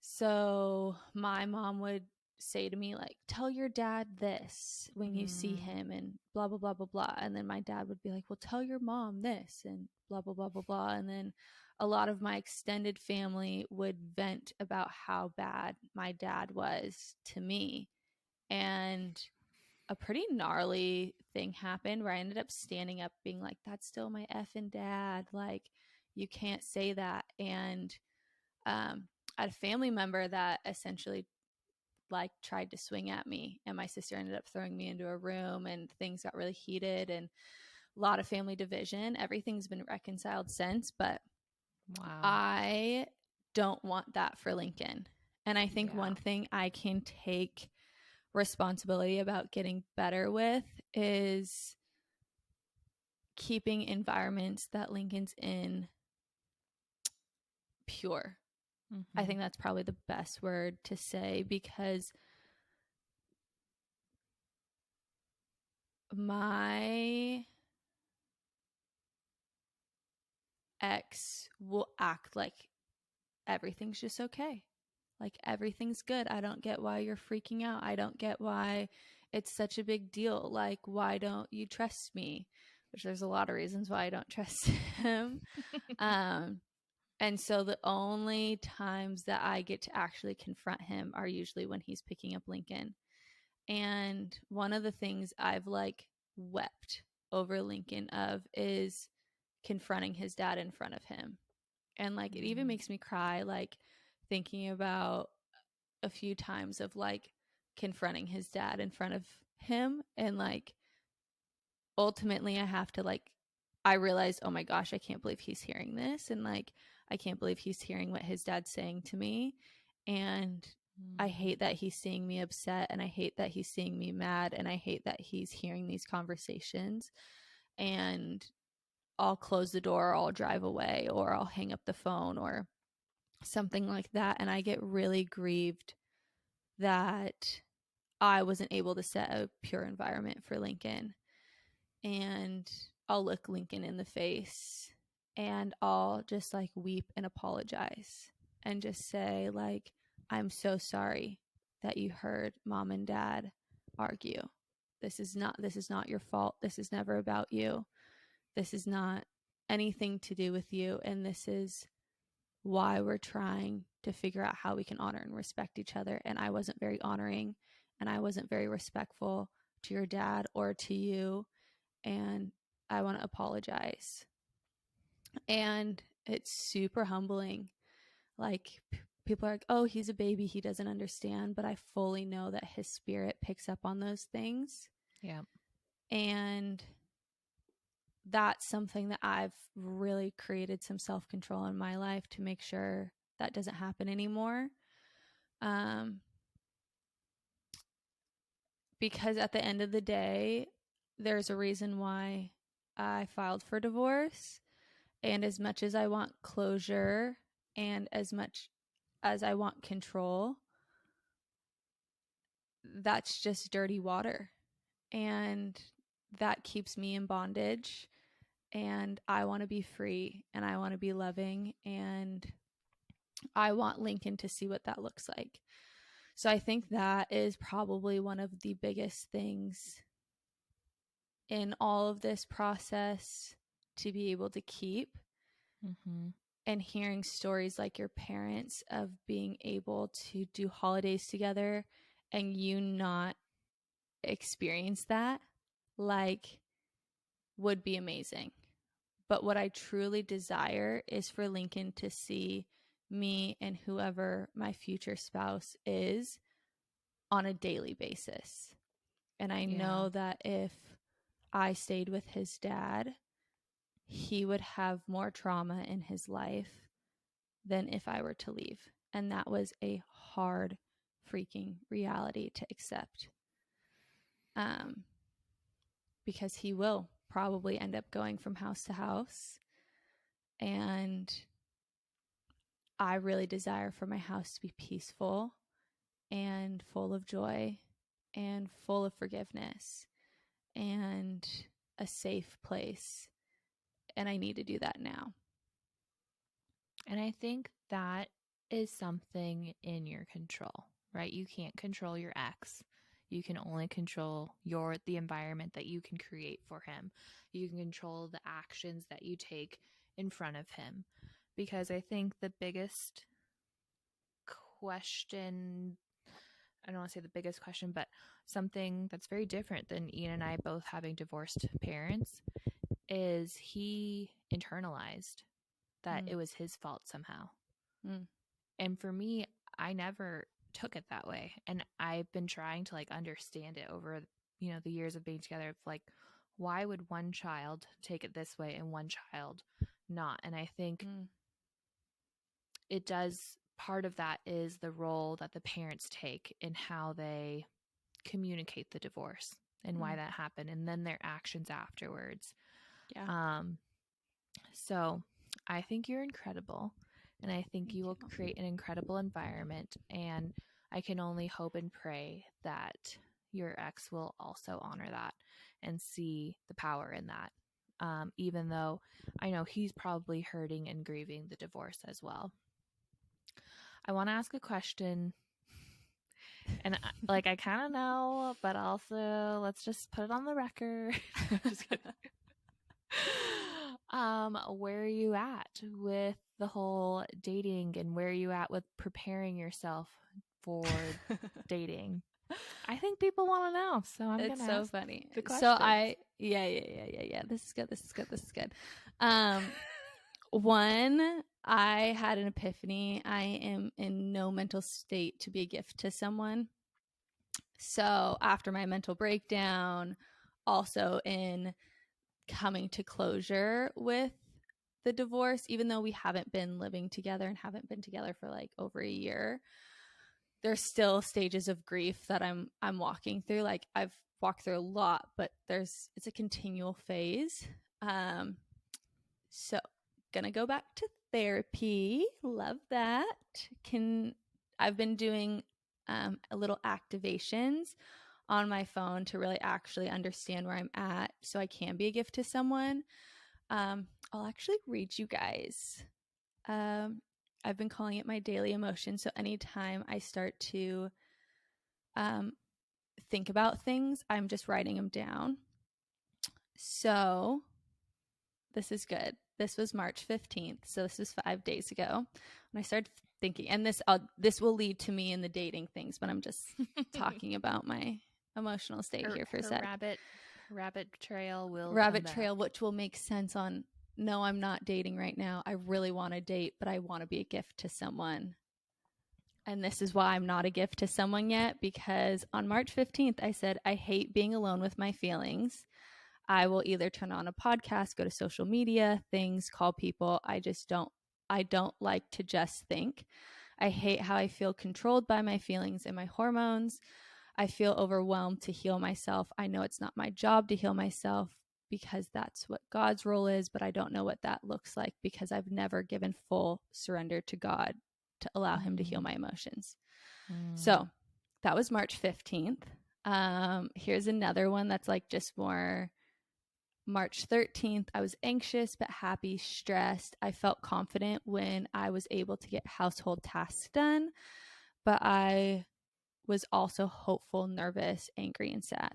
Speaker 1: So my mom would say to me, like, tell your dad this when you see him and blah, blah, blah, blah, blah. And then my dad would be like, well, tell your mom this and blah, blah, blah, blah, blah. And then a lot of my extended family would vent about how bad my dad was to me. And a pretty gnarly thing happened where I ended up standing up being like, that's still my effing dad. Like, you can't say that. And I had a family member that essentially like tried to swing at me, and my sister ended up throwing me into a room, and things got really heated and a lot of family division. Everything's been reconciled since, but
Speaker 2: Wow.
Speaker 1: I don't want that for Lincoln. And I think one thing I can take responsibility about getting better with is keeping environments that Lincoln's in pure.
Speaker 2: Mm-hmm.
Speaker 1: I think that's probably the best word to say, because my ex will act like everything's just okay. Like everything's good. I don't get why you're freaking out. I don't get why it's such a big deal. Like, why don't you trust me? Which there's a lot of reasons why I don't trust him. And so the only times that I get to actually confront him are usually when he's picking up Lincoln. And one of the things I've like wept over Lincoln of is confronting his dad in front of him. And like it even makes me cry, like thinking about a few times of like confronting his dad in front of him. And like ultimately I have to like, I realized, oh my gosh, I can't believe he's hearing this. And like, I can't believe he's hearing what his dad's saying to me. And I hate that he's seeing me upset, and I hate that he's seeing me mad, and I hate that he's hearing these conversations. And I'll close the door, or I'll drive away, or I'll hang up the phone or something like that. And I get really grieved that I wasn't able to set a pure environment for Lincoln. And I'll look Lincoln in the face and I'll just like weep and apologize and just say, like, I'm so sorry that you heard mom and dad argue. This is not your fault. This is never about you. This is not anything to do with you. And this is why we're trying to figure out how we can honor and respect each other. And I wasn't very honoring and I wasn't very respectful to your dad or to you. And I want to apologize. And it's super humbling. Like, people are like, oh, he's a baby, he doesn't understand. But I fully know that his spirit picks up on those things.
Speaker 2: Yeah.
Speaker 1: And that's something that I've really created some self-control in my life to make sure that doesn't happen anymore. Because at the end of the day, there's a reason why I filed for divorce. And as much as I want closure and as much as I want control, that's just dirty water. And that keeps me in bondage. And I want to be free and I want to be loving. And I want Lincoln to see what that looks like. So I think that is probably one of the biggest things in all of this process to be able to keep.
Speaker 2: Mm-hmm.
Speaker 1: And hearing stories like your parents of being able to do holidays together and you not experience that, like, would be amazing. But what I truly desire is for Lincoln to see me and whoever my future spouse is on a daily basis. And I know that if I stayed with his dad, he would have more trauma in his life than if I were to leave. And that was a hard freaking reality to accept. Because he will probably end up going from house to house. And I really desire for my house to be peaceful and full of joy and full of forgiveness and a safe place. And I need to do that now.
Speaker 2: And I think that is something in your control, right? You can't control your ex. You can only control the environment that you can create for him. You can control the actions that you take in front of him. Because I think the biggest question, I don't want to say the biggest question, but something that's very different than Ian and I both having divorced parents is he internalized that it was his fault somehow. And for me, I never took it that way. And I've been trying to like understand it over, the years of being together. Of like, why would one child take it this way and one child not? And I think it does, part of that is the role that the parents take in how they communicate the divorce and why that happened, and then their actions afterwards.
Speaker 1: Yeah.
Speaker 2: So I think you're incredible, and I think you will create an incredible environment, and I can only hope and pray that your ex will also honor that and see the power in that. Even though I know he's probably hurting and grieving the divorce as well. I want to ask a question, and like I kind of know, but also let's just put it on the record. Just kidding. Where are you at with the whole dating, and where are you at with preparing yourself for dating? I think people want to know, so I'm gonna
Speaker 1: so
Speaker 2: ask
Speaker 1: funny.
Speaker 2: the question.
Speaker 1: So yeah. This is good. One, I had an epiphany. I am in no mental state to be a gift to someone. So after my mental breakdown, also in coming to closure with the divorce, even though we haven't been living together and haven't been together for like over a year, there's still stages of grief that I'm walking through. Like I've walked through a lot, but it's a continual phase. So gonna go back to therapy. Love that. I've been doing a little activations on my phone to really actually understand where I'm at so I can be a gift to someone. I'll actually read you guys. I've been calling it my daily emotion. So anytime I start to think about things, I'm just writing them down. So this is good. This was March 15th. So this was 5 days ago when I started thinking, and this will lead to me in the dating things, but I'm just talking about my emotional state here for a sec.
Speaker 2: Rabbit trail will
Speaker 1: rabbit trail, which will make sense on, no, I'm not dating right now. I really want to date, but I want to be a gift to someone. And this is why I'm not a gift to someone yet, because on March 15th, I said, I hate being alone with my feelings. I will either turn on a podcast, go to social media, things, call people. I don't like to just think. I hate how I feel controlled by my feelings and my hormones. I feel overwhelmed to heal myself. I know it's not my job to heal myself because that's what God's role is, but I don't know what that looks like because I've never given full surrender to God to allow him to heal my emotions. So that was March 15th. Here's another one that's like just more March 13th. I was anxious but happy, stressed. I felt confident when I was able to get household tasks done, but I was also hopeful, nervous, angry, and sad.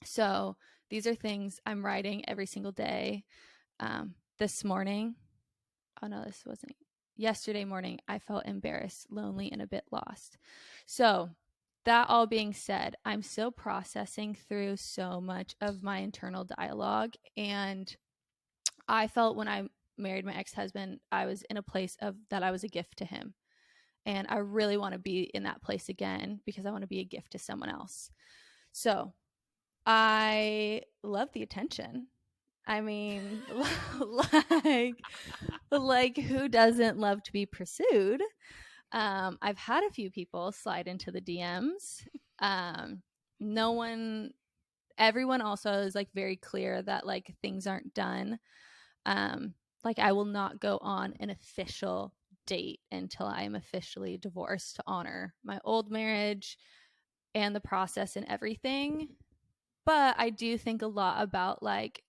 Speaker 1: So these are things I'm writing every single day. This morning, yesterday morning, I felt embarrassed, lonely, and a bit lost. So that all being said, I'm still processing through so much of my internal dialogue. And I felt when I married my ex-husband, I was in a place of that I was a gift to him. And I really want to be in that place again because I want to be a gift to someone else. So I love the attention. I mean, like who doesn't love to be pursued? I've had a few people slide into the DMs. Everyone also is like very clear that like things aren't done. Like I will not go on an official date until I am officially divorced to honor my old marriage and the process and everything. But I do think a lot about like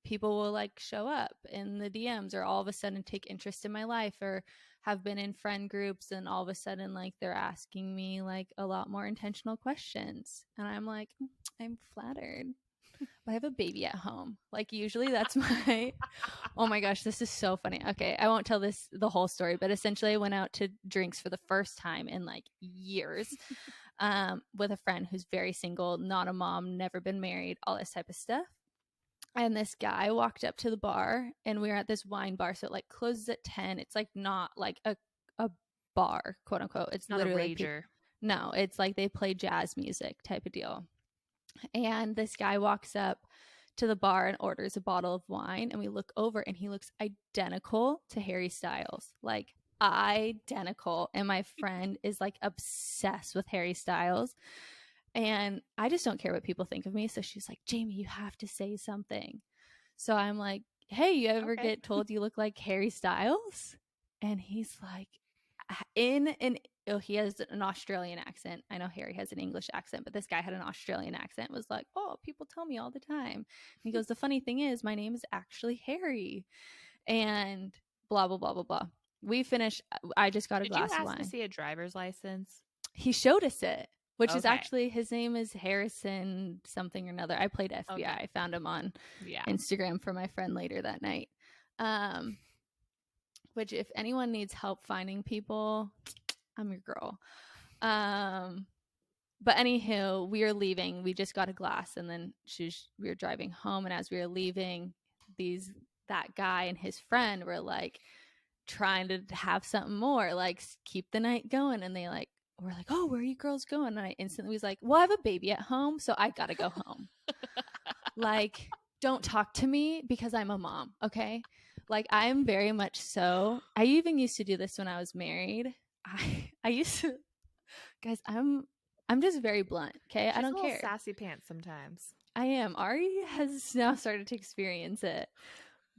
Speaker 1: people will like show up in the DMs or all of a sudden take interest in my life or have been in friend groups and all of a sudden like they're asking me like a lot more intentional questions. And I'm like, I'm flattered. I have a baby at home. Like usually that's my oh my gosh, this is so funny. Okay, I won't tell the whole story, but essentially I went out to drinks for the first time in like years with a friend who's very single, not a mom, never been married, all this type of stuff. And this guy walked up to the bar and we were at this wine bar. So it like closes at 10. It's like not like a bar, quote unquote. It's
Speaker 2: not a
Speaker 1: literally
Speaker 2: rager.
Speaker 1: no, it's like they play jazz music type of deal. And this guy walks up to the bar and orders a bottle of wine, and we look over and he looks identical to Harry Styles, like identical. And my friend is like obsessed with Harry Styles, and I just don't care what people think of me. So she's like, Jamie, you have to say something. So I'm like, hey, you ever get told you look like Harry Styles? And he's like, he has an Australian accent. I know Harry has an English accent, but this guy had an Australian accent. Was like, oh, people tell me all the time. And he goes, the funny thing is, my name is actually Harry, and blah blah blah blah blah. We finished. I just got a glass of wine.
Speaker 2: Did you ask to see a driver's license?
Speaker 1: He showed us it, which is actually, his name is Harrison something or another. I played FBI. Okay. I found him on Instagram for my friend later that night. Which, if anyone needs help finding people, I'm your girl. But anywho, we are leaving. We just got a glass, and then we were driving home. And as we were leaving, that guy and his friend were like trying to have something more, like keep the night going. And they like were like, oh, where are you girls going? And I instantly was like, well, I have a baby at home, so I gotta go home. Like, don't talk to me because I'm a mom, okay? Like, I am very much so. I even used to do this when I was married. I used to, guys, I'm just very blunt, okay?
Speaker 2: She's
Speaker 1: I don't
Speaker 2: a
Speaker 1: care.
Speaker 2: Sassy pants sometimes.
Speaker 1: I am. Ari has now started to experience it.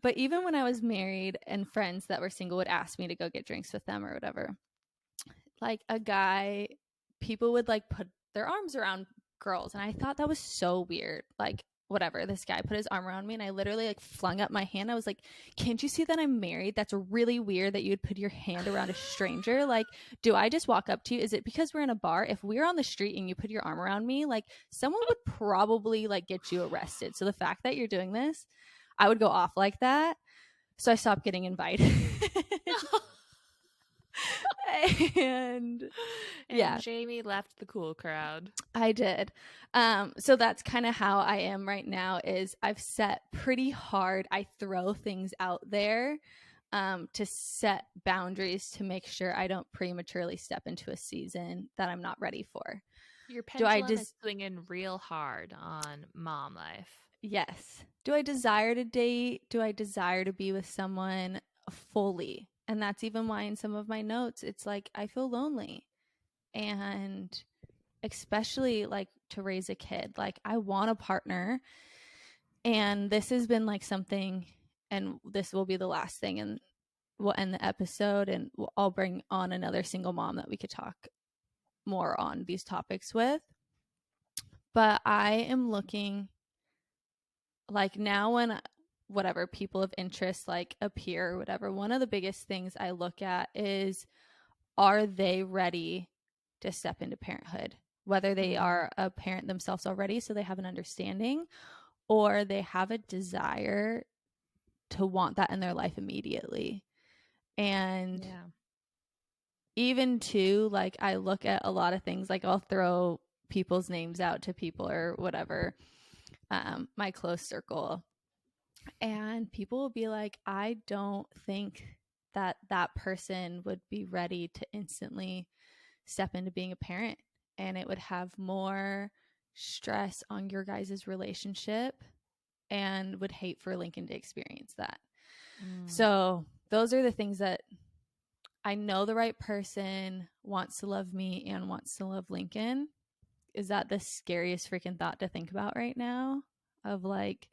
Speaker 1: But even when I was married and friends that were single would ask me to go get drinks with them or whatever, like a guy, people would like put their arms around girls. And I thought that was so weird. Like, whatever, this guy put his arm around me and I literally like flung up my hand. I was like, can't you see that I'm married? That's really weird that you would put your hand around a stranger. Like, do I just walk up to you? Is it because we're in a bar? If we're on the street and you put your arm around me, like, someone would probably like get you arrested. So the fact that you're doing this, I would go off like that. So I stopped getting invited. and yeah,
Speaker 2: Jamie left the cool crowd.
Speaker 1: I did. So that's kind of how I am right now. Is I've set pretty hard. I throw things out there to set boundaries to make sure I don't prematurely step into a season that I'm not ready for.
Speaker 2: Your pendulum is swinging real hard on mom life.
Speaker 1: Yes. Do I desire to date? Do I desire to be with someone fully? And that's even why in some of my notes, it's like, I feel lonely. And especially like to raise a kid, like I want a partner. And this has been like something, and this will be the last thing, and we'll end the episode, and I'll bring on another single mom that we could talk more on these topics with. But I am looking, like, now when whatever people of interest like appear or whatever, one of the biggest things I look at is, are they ready to step into parenthood? Whether they are a parent themselves already, so they have an understanding, or they have a desire to want that in their life immediately. And even too, like, I look at a lot of things, like I'll throw people's names out to people or whatever, my close circle, and people will be like, I don't think that person would be ready to instantly step into being a parent, and it would have more stress on your guys' relationship, and would hate for Lincoln to experience that. So those are the things that I know the right person wants to love me and wants to love Lincoln. Is that the scariest freaking thought to think about right now? Of like,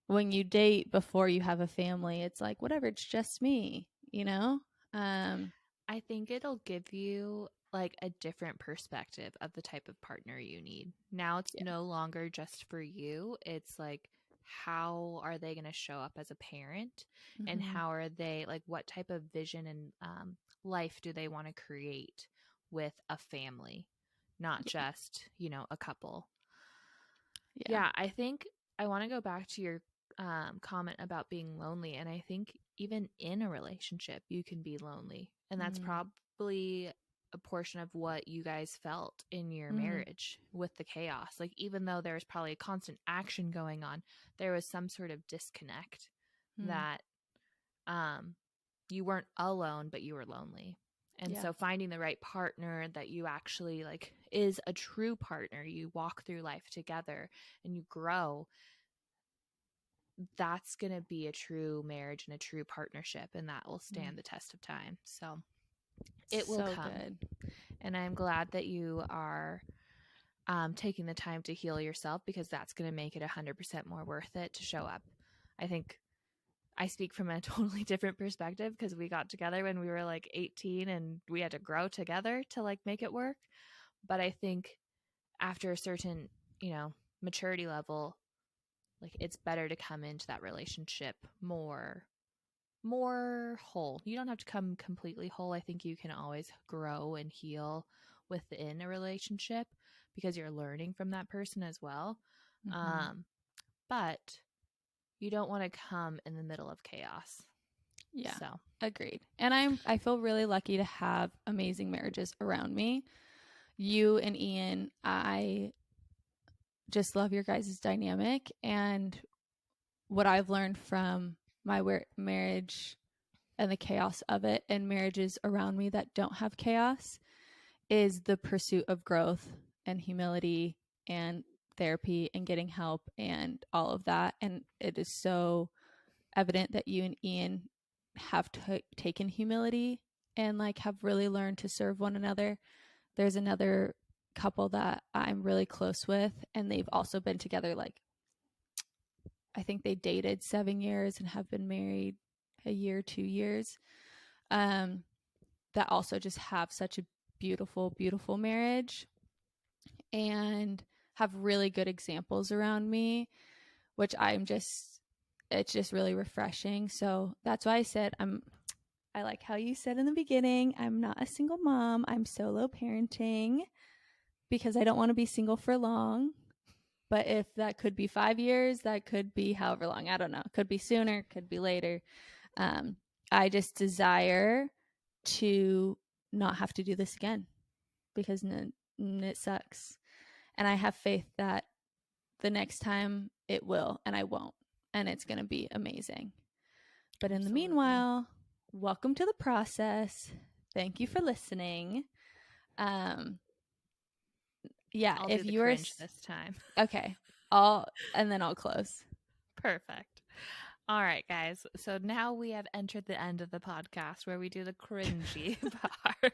Speaker 1: when you date before you have a family, it's like, whatever, it's just me, you know?
Speaker 2: I think it'll give you like a different perspective of the type of partner you need. Now it's no longer just for you. It's like, how are they going to show up as a parent, and how are they, like, what type of vision and life do they want to create with a family, not just, you know, a couple. I think I want to go back to your comment about being lonely. And I think even in a relationship, you can be lonely. And that's probably a portion of what you guys felt in your marriage with the chaos. Like, even though there was probably a constant action going on, there was some sort of disconnect that you weren't alone, but you were lonely. And so finding the right partner that you actually like is a true partner, you walk through life together and you grow, that's going to be a true marriage and a true partnership, and that will stand the test of time. So it will come. Good. And I'm glad that you are taking the time to heal yourself, because that's going to make it 100% more worth it to show up. I think I speak from a totally different perspective, because we got together when we were like 18 and we had to grow together to like make it work. But I think after a certain, maturity level, like it's better to come into that relationship more whole. You don't have to come completely whole. I think you can always grow and heal within a relationship, because you're learning from that person as well. But you don't want to come in the middle of chaos.
Speaker 1: Yeah. So agreed. And I feel really lucky to have amazing marriages around me. You and Ian, I just love your guys' dynamic, and what I've learned from my marriage and the chaos of it, and marriages around me that don't have chaos, is the pursuit of growth and humility and therapy and getting help and all of that. And it is so evident that you and Ian have taken humility and like have really learned to serve one another. There's another couple that I'm really close with, and they've also been together, like I think they dated 7 years and have been married a year, 2 years, that also just have such a beautiful, beautiful marriage and have really good examples around me, which it's just really refreshing. So that's why I said I like how you said in the beginning, I'm not a single mom. I'm solo parenting, because I don't want to be single for long. But if that could be 5 years, that could be however long. I don't know. Could be sooner, could be later. I just desire to not have to do this again, because it sucks. And I have faith that the next time it will, and I won't. And it's going to be amazing. But in the meanwhile, welcome to the process. Thank you for listening. Yeah,
Speaker 2: I'll if do the you cringe this time.
Speaker 1: Okay. And then I'll close.
Speaker 2: Perfect. All right, guys. So now we have entered the end of the podcast where we do the cringy part.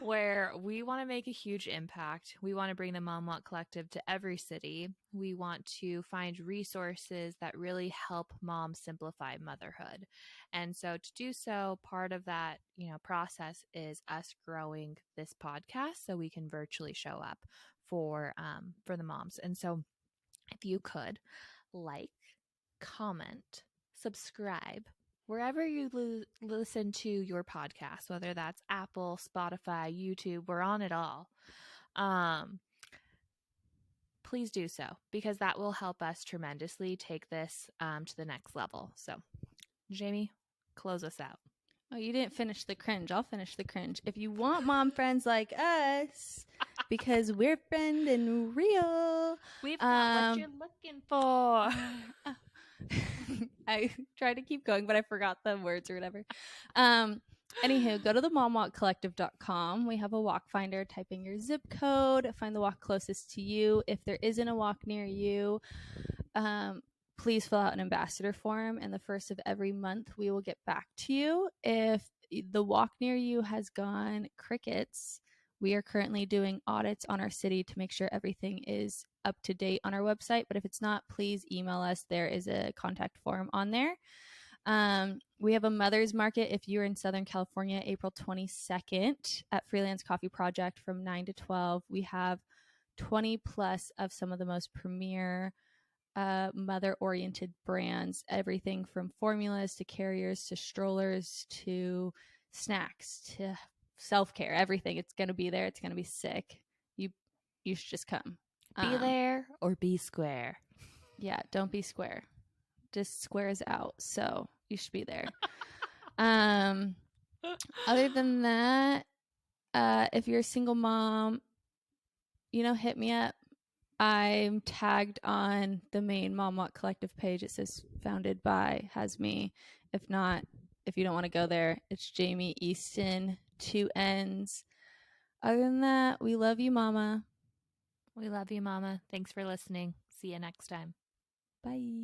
Speaker 2: Where we want to make a huge impact. We want to bring the Mom Walk Collective to every city. We want to find resources that really help moms simplify motherhood. And so to do so, part of that, process is us growing this podcast so we can virtually show up for the moms. And so if you could like, comment, subscribe, wherever you listen to your podcast, whether that's Apple, Spotify, YouTube, we're on it all. Please do so, because that will help us tremendously take this to the next level. So, Jamie, close us out.
Speaker 1: Oh, you didn't finish the cringe. I'll finish the cringe. If you want mom friends like us, because we're friend and real,
Speaker 2: we've got what you're looking for.
Speaker 1: I tried to keep going, but I forgot the words or whatever. Anywho, go to the momwalkcollective.com. We have a walk finder. Type in your zip code, find the walk closest to you. If there isn't a walk near you, please fill out an ambassador form, and the first of every month we will get back to you. If the walk near you has gone crickets, we are currently doing audits on our city to make sure everything is up to date on our website. But if it's not, please email us. There is a contact form on there. We have a mother's market if you're in Southern California, April 22nd at Freelance Coffee Project from 9 to 12. We have 20 plus of some of the most premier mother-oriented brands, everything from formulas to carriers to strollers to snacks to self-care, everything. It's going to be there. It's going to be sick. You should just come.
Speaker 2: Be there or be square.
Speaker 1: Yeah, don't be square. Just squares out. So you should be there. Other than that, if you're a single mom, hit me up. I'm tagged on the main Mom Walk Collective page. It says founded by, has me. If not, if you don't want to go there. It's Jamie Easton, 2 N's. Other than that, we love you, Mama.
Speaker 2: We love you, Mama. Thanks for listening. See you next time.
Speaker 1: Bye.